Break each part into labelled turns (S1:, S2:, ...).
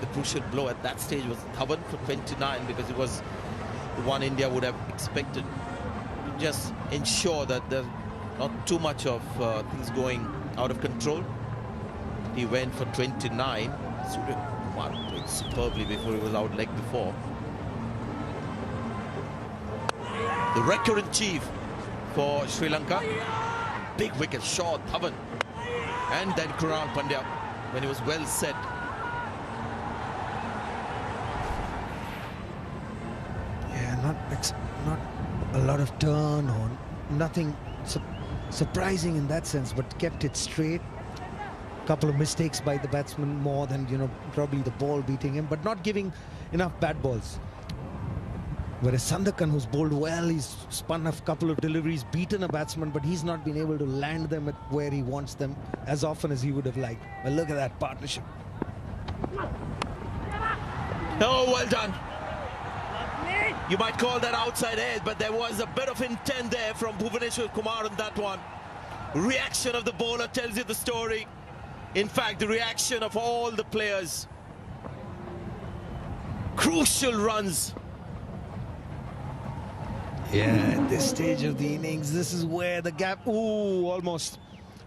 S1: the crucial blow at that stage was Dhawan for 29, because it was the one India would have expected to just ensure that there's not too much of things going out of control. He went for 29. Surya Kumar played superbly before he was out leg before. The recurrent chief for Sri Lanka. Big wicket shot, Dhawan. And then Krunal Pandya when he was well set.
S2: Yeah, not a lot of turn or nothing surprising in that sense, but kept it straight. Couple of mistakes by the batsman, more than, you know, probably the ball beating him, but not giving enough bad balls. Whereas Sandakan, who's bowled well, he's spun a couple of deliveries, beaten a batsman, but he's not been able to land them at where he wants them as often as he would have liked. Well, look at that partnership.
S1: Oh, well done. You might call that outside edge, but there was a bit of intent there from Bhuvaneshwar Kumar on that one. Reaction of the bowler tells you the story. In fact, the reaction of all the players. Crucial runs.
S2: Yeah, at this stage of the innings, this is where the gap... Ooh, almost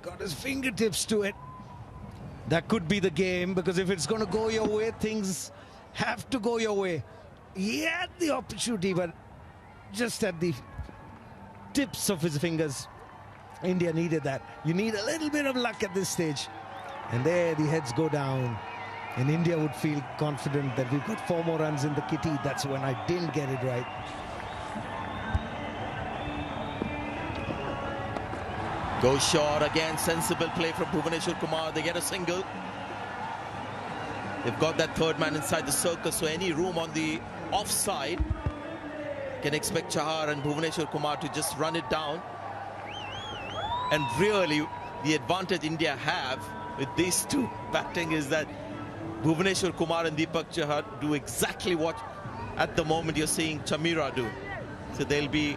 S2: got his fingertips to it. That could be the game, because if it's going to go your way, things have to go your way. He had the opportunity, but just at the tips of his fingers. India needed that. You need a little bit of luck at this stage. And there the heads go down. And India would feel confident that we've got 4 more runs in the kitty. That's when I didn't get it right.
S1: Go short again, sensible play from Bhuvaneshwar Kumar. They get a single. They've got that third man inside the circle, so any room on the offside can expect Chahar and Bhuvaneshwar Kumar to just run it down. And really, the advantage India have with these two batting is that Bhuvaneshwar Kumar and Deepak Chahar do exactly what at the moment you're seeing Chameera do. So they'll be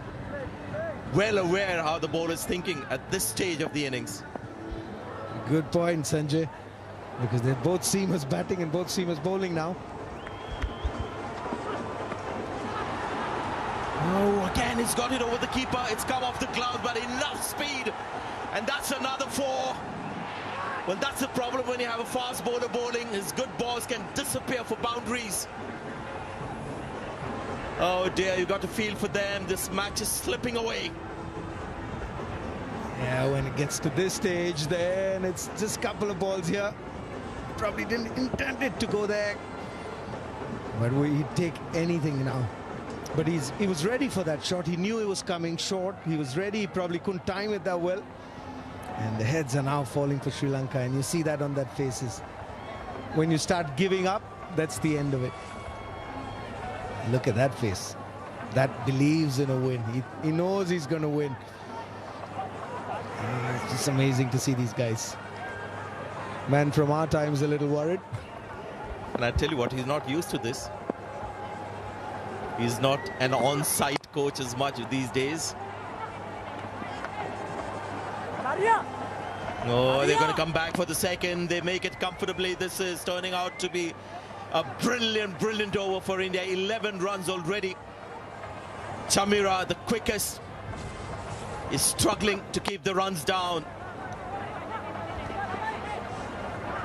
S1: well aware how the bowler is thinking at this stage of the innings.
S2: Good point, Sanjay, because they're both seamers batting and both seamers bowling now.
S1: Oh, again, he's got it over the keeper. It's come off the glove, but enough speed. And that's another 4. Well, that's the problem when you have a fast bowler bowling. His good balls can disappear for boundaries. Oh dear, you got to feel for them. This match is slipping away.
S2: Yeah, when it gets to this stage, then it's just a couple of balls here. Probably didn't intend it to go there. But he'd take anything now. But he was ready for that shot. He knew it was coming short. He was ready. He probably couldn't time it that well. And the heads are now falling for Sri Lanka. And you see that on their faces. When you start giving up, that's the end of it. Look at that face. That believes in a win. He knows he's going to win. It's just amazing to see these guys. Man from our time is a little worried.
S1: And I tell you what, he's not used to this. He's not an on-site coach as much these days. Oh, they're going to come back for the second. They make it comfortably. This is turning out to be a brilliant over for India. 11 runs already. Chameera, the quickest, is struggling to keep the runs down.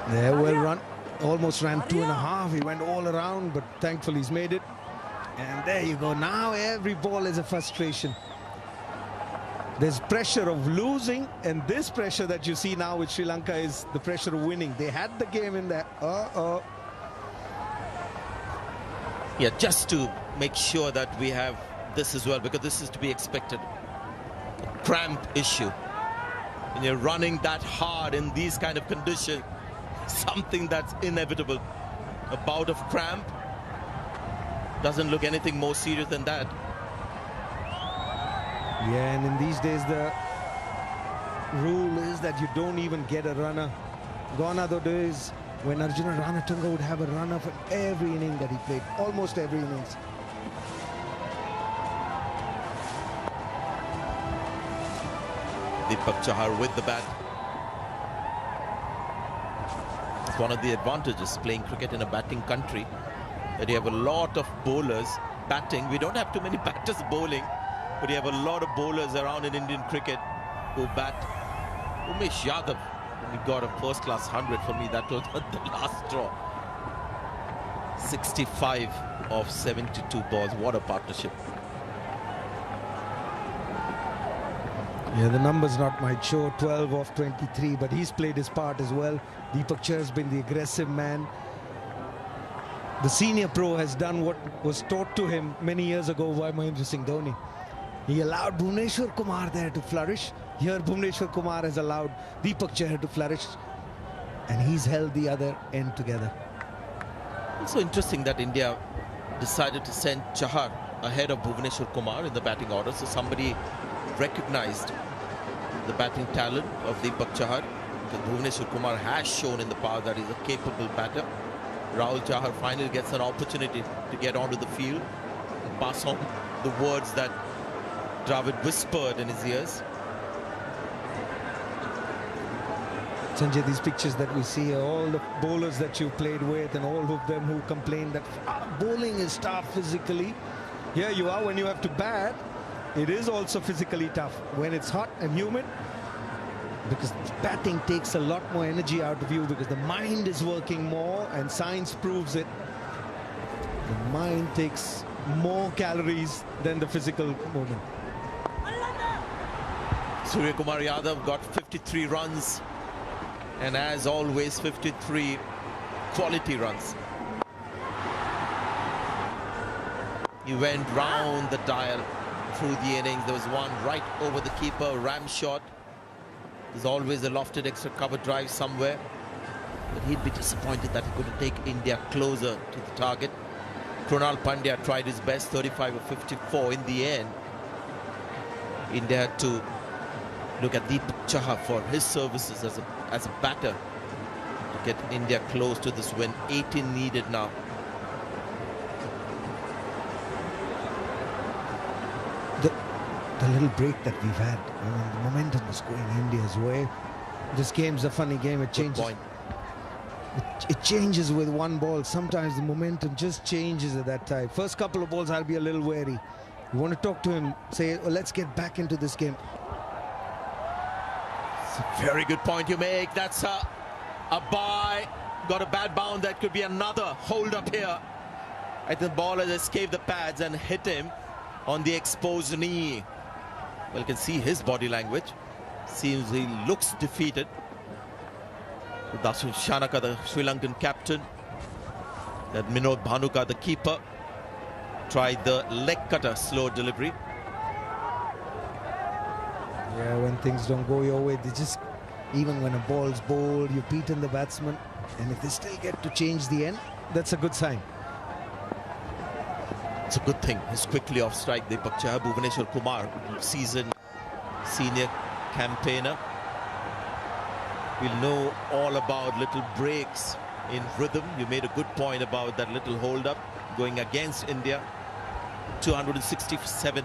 S2: Yeah, well run. Almost ran 2.5. He went all around, but thankfully he's made it. And there you go. Now every ball is a frustration. There's pressure of losing, and this pressure that you see now with Sri Lanka is the pressure of winning. They had the game in there.
S1: Yeah, just to make sure that we have this as well, because this is to be expected. A cramp issue. When you're running that hard in these kind of conditions, something that's inevitable. A bout of cramp doesn't look anything more serious than that.
S2: Yeah, and in these days the rule is that you don't even get a runner. Gone are the days when Arjuna Ranatunga would have a runner for every inning that he played, almost every innings.
S1: Deepak Chahar with the bat. one of the advantages playing cricket in a batting country, that you have a lot of bowlers batting. We don't have too many batters bowling, but you have a lot of bowlers around in Indian cricket who bat. Umesh Yadav, he got a first-class 100 for me. That was the last straw. 65 of 72 balls. What a partnership.
S2: Yeah, the numbers not might show 12 of 23, but he's played his part as well. Deepak Chahar has been the aggressive man. The senior pro has done what was taught to him many years ago by Mahendra Singh Dhoni. He allowed Bhuvneshwar Kumar there to flourish. Here Bhuvneshwar Kumar has allowed Deepak Chahar to flourish, and he's held the other end together.
S1: Also interesting that India decided to send Chahar ahead of Bhuvneshwar Kumar in the batting order. So somebody recognized the batting talent of Deepak Chahar. Bhuvneshwar Kumar has shown in the past that he's a capable batter. Rahul Chahar finally gets an opportunity to get onto the field and pass on the words that Dravid whispered in his ears.
S2: Sanjay, these pictures that we see are all the bowlers that you played with, and all of them who complain that bowling is tough physically. Here you are, when you have to bat, it is also physically tough. When it's hot and humid, because batting takes a lot more energy out of you, because the mind is working more, and science proves it. The mind takes more calories than the physical movement.
S1: Surya Kumar Yadav got 53 runs, and as always 53 quality runs. He went round the dial through the innings. There was one right over the keeper, ram shot. There's always a lofted extra cover drive somewhere, but he'd be disappointed that he couldn't take India closer to the target. Krunal Pandya tried his best, 35 of 54. In the end, India had to look at Deepak Chahar for his services as a batter to get India close to this win. 18 needed now.
S2: The little break that we've had, the momentum is going India's way. This game's a funny game. It changes. It changes with one ball. Sometimes the momentum just changes at that time. First couple of balls, I'll be a little wary. You want to talk to him, say, oh, let's get back into this game.
S1: It's a very good point you make. That's a bye. Got a bad bound. That could be another hold up here. I think the ball has escaped the pads and hit him on the exposed knee. Well, you can see his body language. Seems he looks defeated. Dasun Shanaka, the Sri Lankan captain, that Minod Bhanuka, the keeper, tried the leg cutter slow delivery.
S2: Yeah, when things don't go your way, they just, even when a ball's bowled, you beaten the batsman, and if they still get to change the end, that's a good sign.
S1: It's a good thing. He's quickly off strike. Deepak Chahar, Bhuvneshwar Kumar, seasoned senior campaigner, will know all about little breaks in rhythm. You made a good point about that little hold up going against India. 267.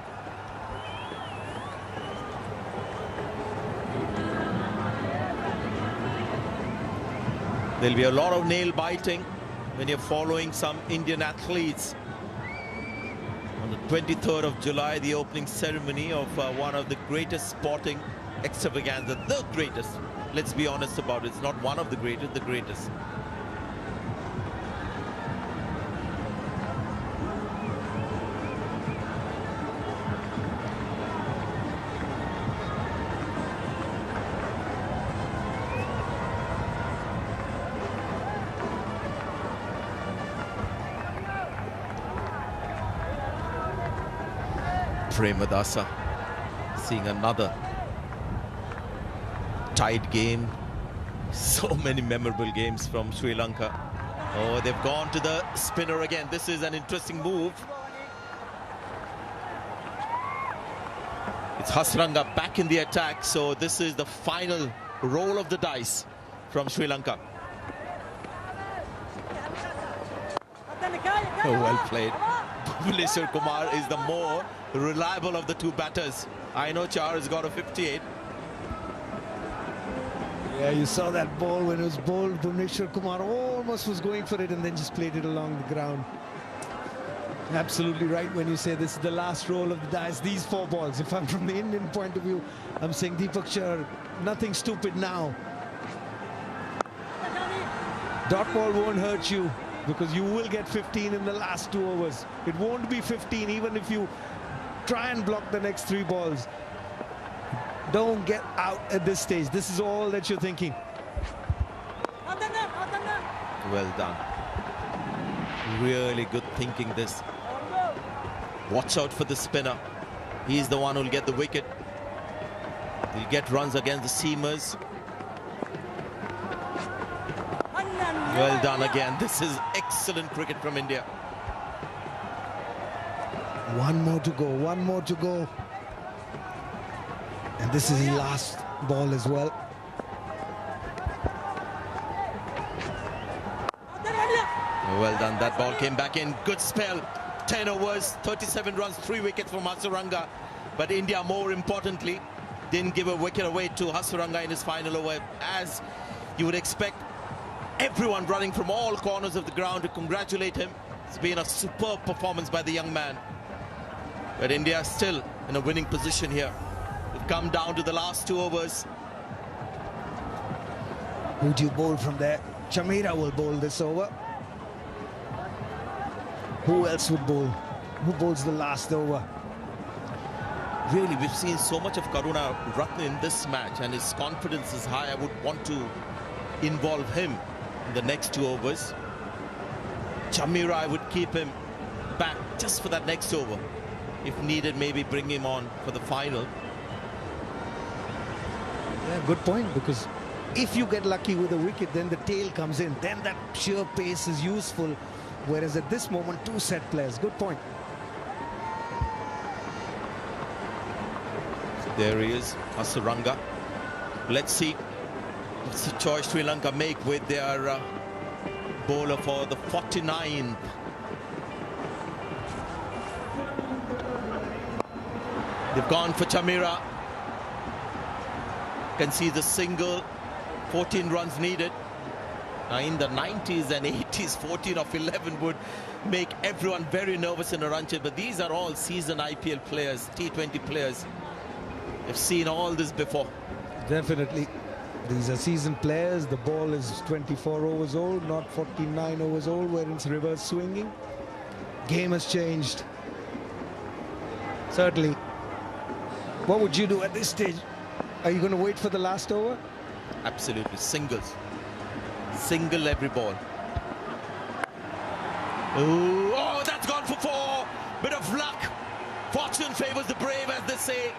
S1: There'll be a lot of nail biting when you're following some Indian athletes. On the 23rd of July, the opening ceremony of one of the greatest sporting extravaganza, the greatest. Let's be honest about it. It's not one of the greatest, the greatest. Premadasa seeing another tight game. So many memorable games from Sri Lanka. Oh, they've gone to the spinner again. This is an interesting move. It's Hasranga back in the attack. So this is the final roll of the dice from Sri Lanka. Oh, well played. Bhuvneshwar Kumar is the more reliable of the two batters. I know Chahar has got a 58.
S2: Yeah, you saw that ball when it was bowled. Bhuvneshwar Kumar almost was going for it and then just played it along the ground. Absolutely right when you say this is the last roll of the dice. These 4 balls, if I'm from the Indian point of view, I'm saying Deepak Chahar, nothing stupid now. Dot ball won't hurt you because you will get 15 in the last 2 overs. It won't be 15 even if you try and block the next 3 balls. Don't get out at this stage. This is all that you're thinking.
S1: Well done. Really good thinking this. Watch out for the spinner. He's the one who'll get the wicket. He'll get runs against the seamers. Well done again. This is excellent cricket from India.
S2: One more to go. One more to go. And this is his last ball as well.
S1: Well done. That ball came back in. Good spell. 10 overs, 37 runs, 3 wickets from Hasaranga. But India, more importantly, didn't give a wicket away to Hasaranga in his final over. As you would expect, everyone running from all corners of the ground to congratulate him. It's been a superb performance by the young man. But India is still in a winning position here. They've come down to the last 2 overs.
S2: Who do you bowl from there? Chameera will bowl this over. Who else would bowl? Who bowls the last over?
S1: Really, we've seen so much of Karuna Ratne in this match, and his confidence is high. I would want to involve him in the next 2 overs. Chameera, I would keep him back just for that next over. If needed, maybe bring him on for the final.
S2: Yeah, good point, because if you get lucky with a wicket, then the tail comes in. Then that sheer pace is useful. Whereas at this moment, 2 set players. Good point.
S1: There he is, Hasaranga. Let's see what's the choice Sri Lanka make with their bowler for the 49th. They've gone for Chameera. Can see the single, 14 runs needed. Now in the 90s and 80s, 14 of 11 would make everyone very nervous in a run chase. But these are all seasoned IPL players, T20 players. They've seen all this before.
S2: Definitely. These are seasoned players. The ball is 24 overs old, not 49 overs old, where it's reverse swinging. Game has changed. Certainly. What would you do at this stage? Are you going to wait for the last over?
S1: Absolutely. Singles. Single every ball. Ooh, oh, that's gone for 4. Bit of luck. Fortune favors the brave, as they say.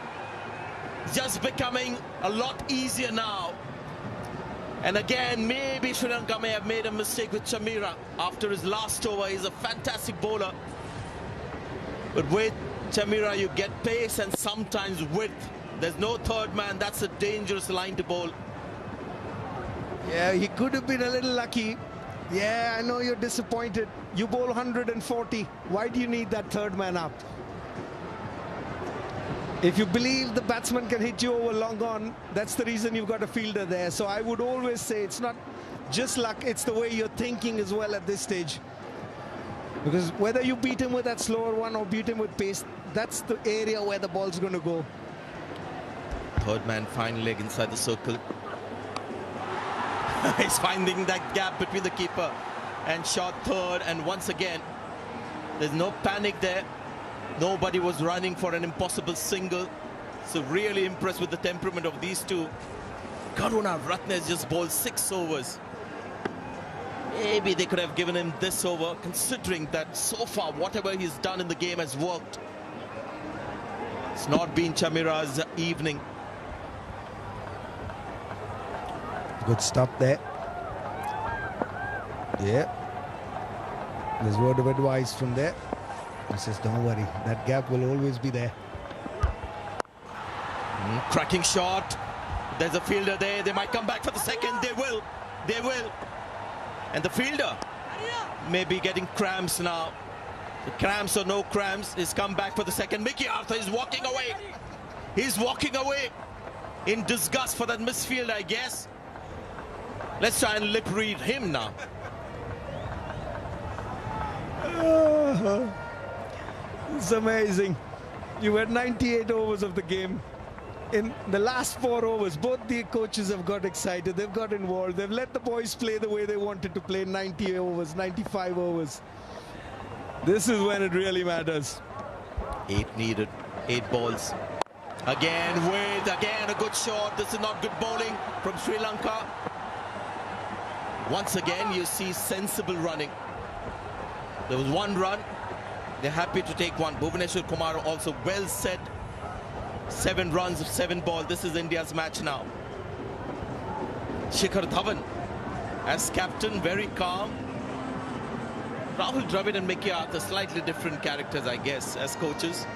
S1: Just becoming a lot easier now. And again, maybe Sri Lanka may have made a mistake with Chameera after his last over. He's a fantastic bowler. But with Chameera, you get pace and sometimes width. There's no third man. That's a dangerous line to bowl.
S2: Yeah, he could have been a little lucky. Yeah, I know you're disappointed. You bowl 140. Why do you need that third man up? If you believe the batsman can hit you over long on, that's the reason you've got a fielder there. So I would always say it's not just luck, it's the way you're thinking as well at this stage. Because whether you beat him with that slower one or beat him with pace, that's the area where the ball's going to go.
S1: Third man, fine leg inside the circle. He's finding that gap between the keeper and shot third, and once again there's no panic there. Nobody was running for an impossible single. So really impressed with the temperament of these two. Karuna Ratne has just bowled 6 overs. Maybe they could have given him this over, considering that so far whatever he's done in the game has worked. It's not been Chameera's evening.
S2: Good stop there. Yeah. There's word of advice from there. He says, don't worry, that gap will always be there.
S1: Cracking shot. There's a fielder there. They might come back for the second. They will. They will. And the fielder may be getting cramps now. The cramps or no cramps, he's come back for the second. Mickey Arthur is walking away. He's walking away in disgust for that misfield, I guess. Let's try and lip read him now.
S2: It's amazing. You had 98 overs of the game. In the last 4 overs, both the coaches have got excited. They've got involved. They've let the boys play the way they wanted to play. 90 overs, 95 overs. This is when it really matters.
S1: 8 needed, 8 balls. Again a good shot. This is not good bowling from Sri Lanka. Once again, you see sensible running. There was 1 run. They're happy to take 1. Bhuvaneshwar Kumar also well set. 7 runs of 7 balls. This is India's match now. Shikhar Dhawan as captain, very calm. Rahul Dravid and Mickey Arthur, slightly different characters, I guess, as coaches.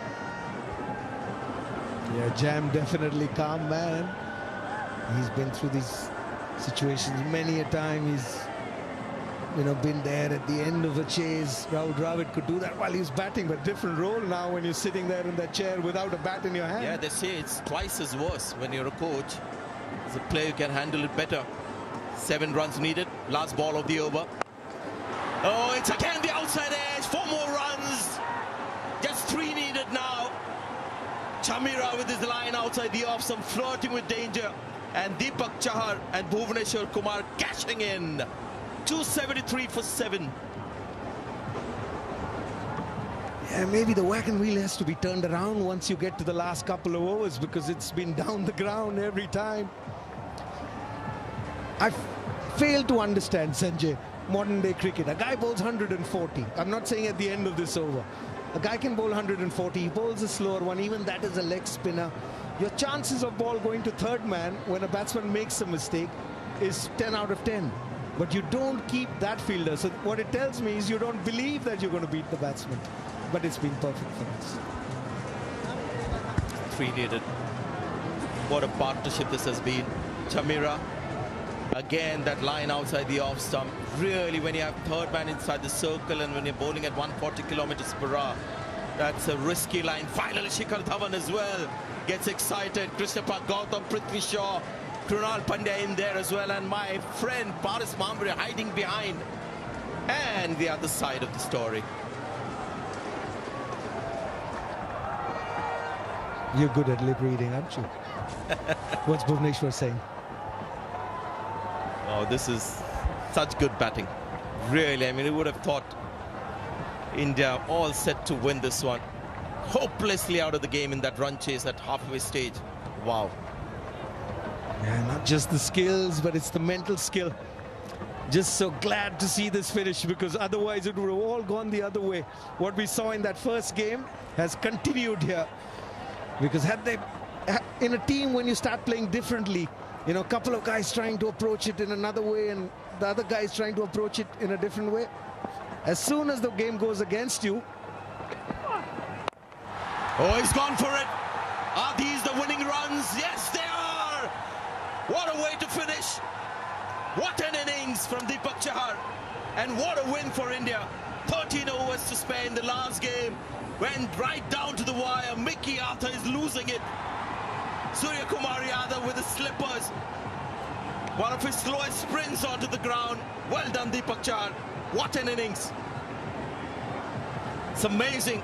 S2: Yeah, Jam definitely calm man. He's been through these situations many a time. He's been there at the end of a chase. Rahul Dravid could do that while he's batting, but different role now when you're sitting there in that chair without a bat in your hand.
S1: Yeah, they say it's twice as worse when you're a coach. As a player, you can handle it better. 7 runs needed, last ball of the over. Oh, it's again the outside edge, 4 more runs. Just 3 needed now. Chamira with his line outside the off, some flirting with danger. And Deepak Chahar and Bhuvaneshwar Kumar cashing in. 273 for 7.
S2: Yeah, maybe the wagon wheel has to be turned around once you get to the last couple of overs, because it's been down the ground every time. I fail to understand, Sanjay, modern day cricket. A guy bowls 140. I'm not saying at the end of this over. A guy can bowl 140. He bowls a slower one. Even that is a leg spinner. Your chances of ball going to third man when a batsman makes a mistake is 10 out of 10. But you don't keep that fielder. So what it tells me is you don't believe that you're going to beat the batsman. But it's been perfect for us.
S1: 3 needed. What a partnership this has been. Chamira, again that line outside the off stump. Really, when you have third man inside the circle and when you're bowling at 140 kilometers per hour, that's a risky line. Finally, Shikhar Dhawan as well gets excited. Krishnappa Gautam, Prithvi Shaw, Krunal Pandya in there as well, and my friend Paris Mambre hiding behind. And the other side of the story.
S2: You're good at lip reading, aren't you? What's Bhuvaneshwar saying?
S1: Oh, this is such good batting. Really, I mean, you would have thought India all set to win this one. Hopelessly out of the game in that run chase at halfway stage. Wow.
S2: Yeah, not just the skills, but it's the mental skill. Just so glad to see this finish, because otherwise it would have all gone the other way. What we saw in that first game has continued here. Because had they, in a team, when you start playing differently, a couple of guys trying to approach it in another way and the other guys trying to approach it in a different way, as soon as the game goes against you.
S1: Oh, he's gone for it. Are these the winning runs? Yes, they are. What a way to finish. What an innings from Deepak Chahar. And what a win for India. 13 overs to spare in the last game. Went right down to the wire. Mickey Arthur is losing it. Surya Kumar Yadav with his slippers. One of his slowest sprints onto the ground. Well done, Deepak Chahar. What an innings. It's amazing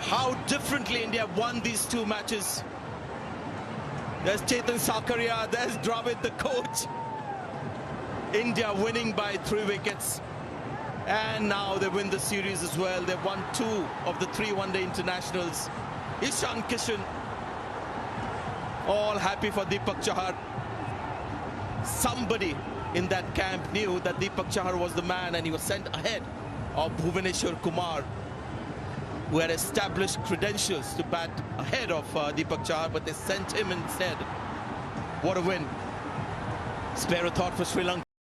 S1: how differently India won these 2 matches. There's Chetan Sakaria, there's Dravid, the coach. India winning by 3 wickets. And now they win the series as well. They've won 2 of the 3 one-day internationals. Ishan Kishan, all happy for Deepak Chahar. Somebody in that camp knew that Deepak Chahar was the man, and he was sent ahead of Bhuvaneshwar Kumar, who had established credentials to bat ahead of Deepak Chahar, but they sent him instead. What a win. Spare a thought for Sri Lanka.